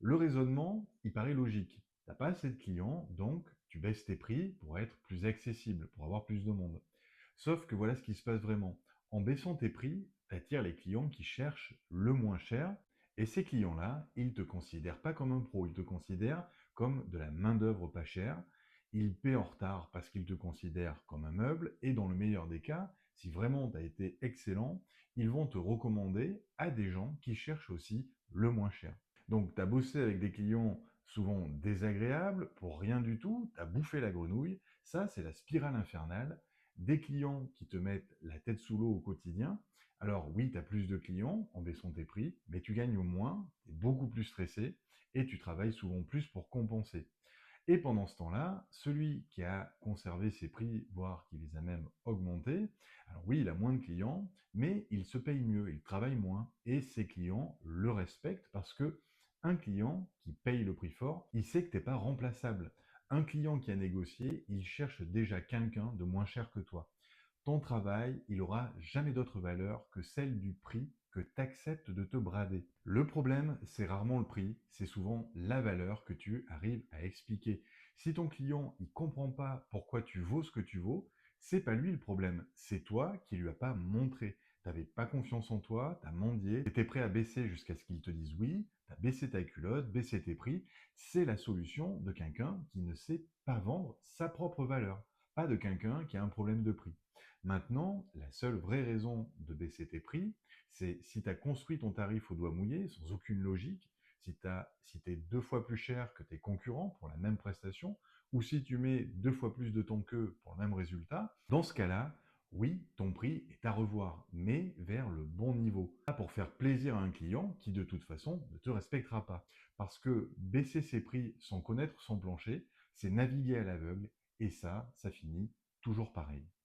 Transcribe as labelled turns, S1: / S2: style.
S1: Le raisonnement, il paraît logique. T'as pas assez de clients, donc tu baisses tes prix pour être plus accessible, pour avoir plus de monde. Sauf que voilà ce qui se passe vraiment. En baissant tes prix, tu attires les clients qui cherchent le moins cher, et ces clients-là, ils te considèrent pas comme un pro, ils te considèrent comme de la main-d'œuvre pas chère. Ils paient en retard parce qu'ils te considèrent comme un meuble, et dans le meilleur des cas, si vraiment tu as été excellent, ils vont te recommander à des gens qui cherchent aussi le moins cher. Donc, tu as bossé avec des clients souvent désagréables pour rien du tout, tu as bouffé la grenouille. Ça, c'est la spirale infernale. Des clients qui te mettent la tête sous l'eau au quotidien. Alors oui, tu as plus de clients en baissant tes prix, mais tu gagnes au moins, tu es beaucoup plus stressé et tu travailles souvent plus pour compenser. Et pendant ce temps-là, celui qui a conservé ses prix, voire qui les a même augmentés, alors oui, il a moins de clients, mais il se paye mieux, il travaille moins, et ses clients le respectent parce que un client qui paye le prix fort, il sait que tu n'es pas remplaçable. Un client qui a négocié, il cherche déjà quelqu'un de moins cher que toi. Ton travail, il aura jamais d'autre valeur que celle du prix que tu acceptes de te brader. Le problème, c'est rarement le prix, c'est souvent la valeur que tu arrives à expliquer. Si ton client il comprend pas pourquoi tu vaux ce que tu vaux, c'est pas lui le problème, c'est toi qui lui as pas montré. T'avais pas confiance en toi, t'as mendié, t'étais prêt à baisser jusqu'à ce qu'ils te disent oui, t'as baissé ta culotte, baissé tes prix. C'est la solution de quelqu'un qui ne sait pas vendre sa propre valeur, pas de quelqu'un qui a un problème de prix. Maintenant, la seule vraie raison de baisser tes prix, c'est si tu as construit ton tarif au doigt mouillé, sans aucune logique, si tu es 2 fois plus cher que tes concurrents pour la même prestation, ou si tu mets 2 fois plus de temps qu'eux pour le même résultat, dans ce cas-là, oui, ton prix est à revoir, mais vers le bon niveau. Pas pour faire plaisir à un client qui de toute façon ne te respectera pas. Parce que baisser ses prix sans connaître son plancher, c'est naviguer à l'aveugle, et ça finit toujours pareil.